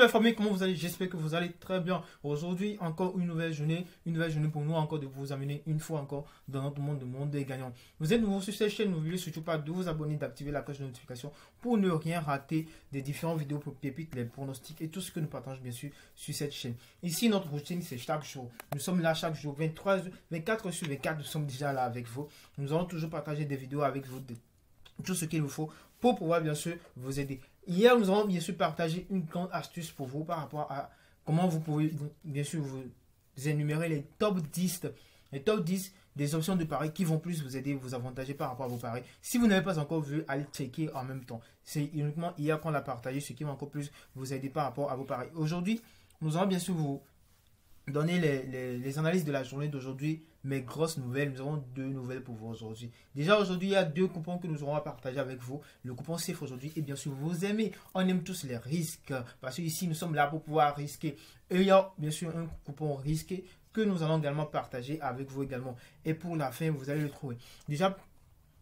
la famille, comment vous allez? J'espère que vous allez très bien. Aujourd'hui, encore une nouvelle journée pour nous encore de vous amener une fois encore dans notre monde des gagnants. Vous êtes nouveau sur cette chaîne, n'oubliez surtout pas de vous abonner, d'activer la cloche de notification pour ne rien rater des différentes vidéos pour pépites, les pronostics et tout ce que nous partageons bien sûr sur cette chaîne. Ici, notre routine, c'est chaque jour. Nous sommes là chaque jour, 24 sur 24, nous sommes déjà là avec vous. Nous allons toujours partager des vidéos avec vous, tout ce qu'il vous faut pour pouvoir bien sûr vous aider. Hier, nous avons bien sûr partagé une grande astuce pour vous par rapport à comment vous pouvez bien sûr vous énumérer les top 10 des options de paris qui vont plus vous aider, vous avantager par rapport à vos paris. Si vous n'avez pas encore vu, allez checker en même temps. C'est uniquement hier qu'on l'a partagé, ce qui va encore plus vous aider par rapport à vos paris. Aujourd'hui, nous allons bien sûr vous donner les analyses de la journée d'aujourd'hui, mes grosses nouvelles. Nous avons deux nouvelles pour vous aujourd'hui. Déjà aujourd'hui, il y a deux coupons que nous aurons à partager avec vous. Le coupon SAFE aujourd'hui et bien sûr vous aimez, on aime tous les risques parce que ici nous sommes là pour pouvoir risquer. Et il y a bien sûr un coupon risqué que nous allons également partager avec vous également. Et pour la fin, vous allez le trouver. Déjà,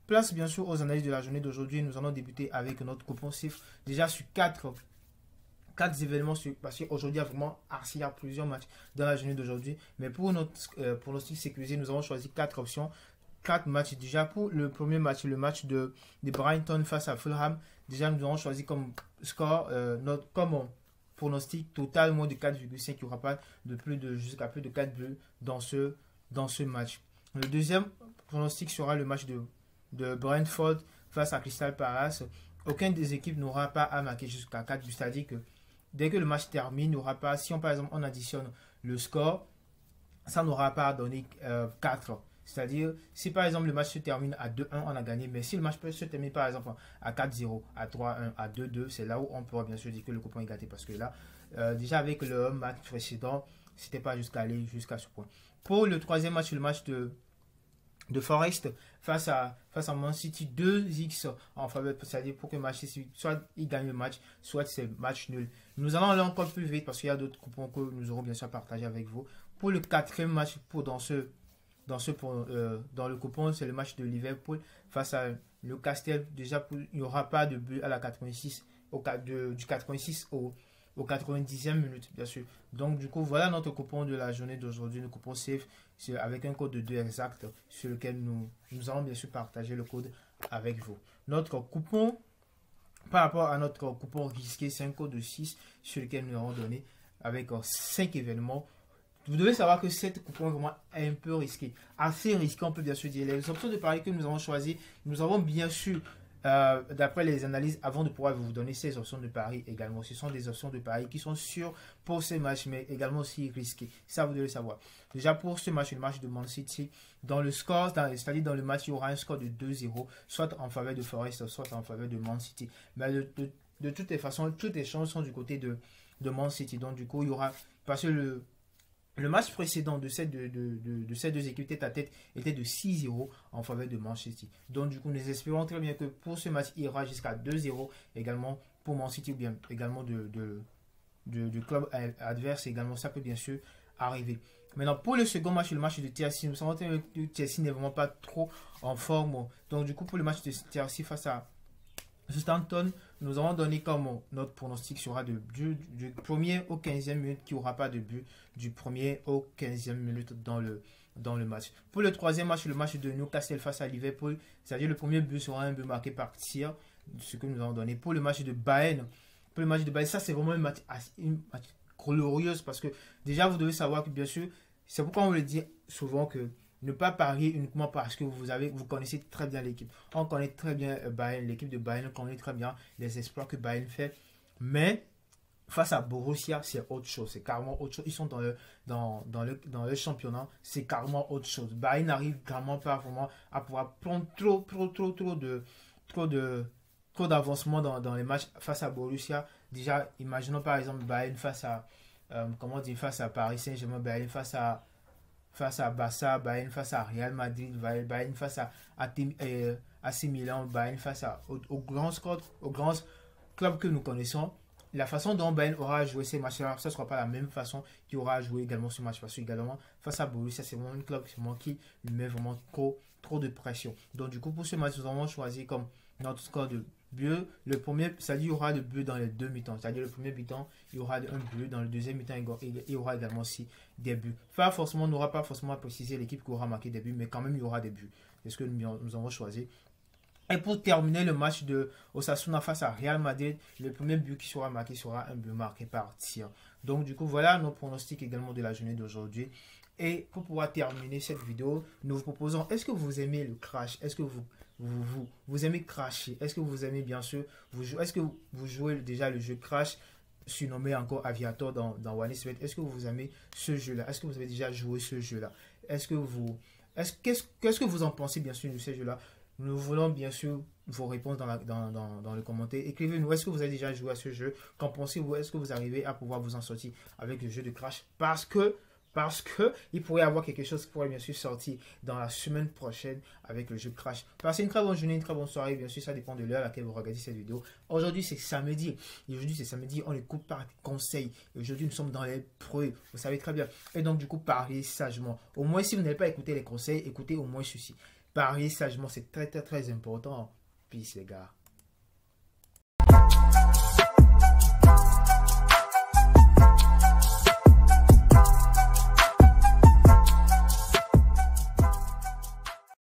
place bien sûr aux analyses de la journée d'aujourd'hui. Nous allons débuter avec notre coupon SAFE. Déjà sur 4 événements parce qu'aujourd'hui il y a plusieurs matchs dans la journée d'aujourd'hui, mais pour notre pronostic sécurisé, nous avons choisi 4 options, 4 matchs. Déjà pour le premier match, le match de Brighton face à Fulham, déjà nous avons choisi comme score comme pronostic total moins de 4,5, il n'y aura pas de jusqu'à plus de 4 buts dans ce match. Le deuxième pronostic sera le match de Brentford face à Crystal Palace. Aucune des équipes n'aura pas à marquer jusqu'à 4 buts, c'est-à-dire que dès que le match termine, n'aura pas, si par exemple on additionne le score, ça n'aura pas donné 4. C'est-à-dire, si par exemple le match se termine à 2-1, on a gagné. Mais si le match peut se terminer par exemple à 4-0, à 3-1, à 2-2, c'est là où on pourra bien sûr dire que le coupon est gâté. Parce que là, déjà avec le match précédent, c'était pas jusqu'à aller jusqu'à ce point. Pour le troisième match, le match de Forest face à Man City, 2x en faveur, c'est-à-dire pour que Manchester City soit il gagne le match, soit c'est match nul. Nous allons aller encore plus vite parce qu'il y a d'autres coupons que nous aurons bien sûr partagé avec vous. Pour le quatrième match, dans le coupon, c'est le match de Liverpool face à le Castel. Déjà, il n'y aura pas de but à la 86, du 86 au 90e minute, bien sûr. Donc, du coup, voilà notre coupon de la journée d'aujourd'hui, le coupon SAFE, avec un code de 2 exact sur lequel nous allons bien sûr partager le code avec vous. Notre coupon, par rapport à notre coupon risqué, c'est un code de 6 sur lequel nous avons donné avec 5 événements. Vous devez savoir que cette coupon est vraiment un peu risqué. Assez risqué, on peut bien sûr dire. Les options de paris que nous avons choisies, nous avons bien sûr d'après les analyses, avant de pouvoir vous donner ces options de paris également, ce sont des options de paris qui sont sûres pour ces matchs, mais également aussi risquées. Ça, vous devez le savoir. Déjà, pour ce match, le match de Man City, dans le score, c'est-à-dire dans le match, il y aura un score de 2-0, soit en faveur de Forest, soit en faveur de Man City. Mais de toutes les façons, toutes les chances sont du côté de Man City. Donc, du coup, il y aura, parce que le match précédent de ces deux équipes tête à tête était de 6-0 en faveur de Manchester City. Donc du coup, nous espérons très bien que pour ce match, il y aura jusqu'à 2-0 également pour Man City ou bien également du club adverse également. Ça peut bien sûr arriver. Maintenant, pour le second match, le match de Chelsea, nous savons que Chelsea n'est vraiment pas trop en forme. Donc du coup, pour le match de Chelsea face à Southampton, nous avons donné comme notre pronostic sera du 1er au 15e minute qu'il n'y aura pas de but du 1er au 15e minute dans le match. Pour le troisième match, le match de Newcastle face à Liverpool, c'est-à-dire le premier but sera un but marqué par tir, ce que nous avons donné. Pour le match de Bayern, ça c'est vraiment un match glorieux parce que déjà vous devez savoir que bien sûr, c'est pourquoi on le dit souvent que ne pas parier uniquement parce que vous connaissez très bien l'équipe. On connaît très bien Bayern, l'équipe de Bayern, on connaît très bien les exploits que Bayern fait. Mais face à Borussia, c'est autre chose. C'est carrément autre chose. Ils sont dans le championnat. C'est carrément autre chose. Bayern n'arrive carrément pas vraiment à pouvoir prendre trop d'avancement dans les matchs face à Borussia. Déjà, imaginons par exemple Bayern face à Paris Saint-Germain, Bayern face à Barça, Bayern face à Real Madrid, Bayern face à AC Milan, Bayern face aux grands clubs que nous connaissons. La façon dont Bayern aura joué ces matchs-là, ce ne sera pas la même façon qu'il aura joué également ce match. Parce que également, face à Borussia, c'est vraiment un club qui lui met vraiment trop de pression. Donc du coup, pour ce match, nous avons choisi comme notre score But, le premier, c'est-à-dire il y aura le but dans les deux mi-temps. C'est-à-dire le premier mi-temps, il y aura un but. Dans le deuxième mi-temps, il y aura également aussi des buts. Pas forcément, on n'aura pas forcément à préciser l'équipe qui aura marqué des buts, mais quand même, il y aura des buts. C'est ce que nous avons choisi. Et pour terminer le match de Osasuna face à Real Madrid, le premier but qui sera marqué sera un but marqué par tir. Donc du coup, voilà nos pronostics également de la journée d'aujourd'hui. Et pour pouvoir terminer cette vidéo, nous vous proposons, est-ce que vous aimez le crash? Est-ce que vous aimez crasher? Est-ce que vous aimez bien sûr, est-ce que vous jouez déjà le jeu Crash, surnommé encore Aviator dans OneXBet? Est-ce que vous aimez ce jeu-là? Est-ce que vous avez déjà joué ce jeu-là? Qu'est-ce que vous en pensez bien sûr de ce jeu-là? Nous voulons bien sûr vos réponses dans le commentaire. Écrivez-nous, est-ce que vous avez déjà joué à ce jeu? Qu'en pensez-vous? Est-ce que vous arrivez à pouvoir vous en sortir avec le jeu de Crash? Parce que il pourrait y avoir quelque chose qui pourrait bien sûr sortir dans la semaine prochaine avec le jeu Crash. Passez une très bonne journée, une très bonne soirée. Bien sûr, ça dépend de l'heure à laquelle vous regardez cette vidéo. Aujourd'hui, c'est samedi. Et aujourd'hui, c'est samedi. On écoute par conseil. Aujourd'hui, nous sommes dans les preuves. Vous savez très bien. Et donc, du coup, pariez sagement. Au moins, si vous n'avez pas écouté les conseils, écoutez au moins ceci. Pariez sagement, c'est très très très important. Peace les gars.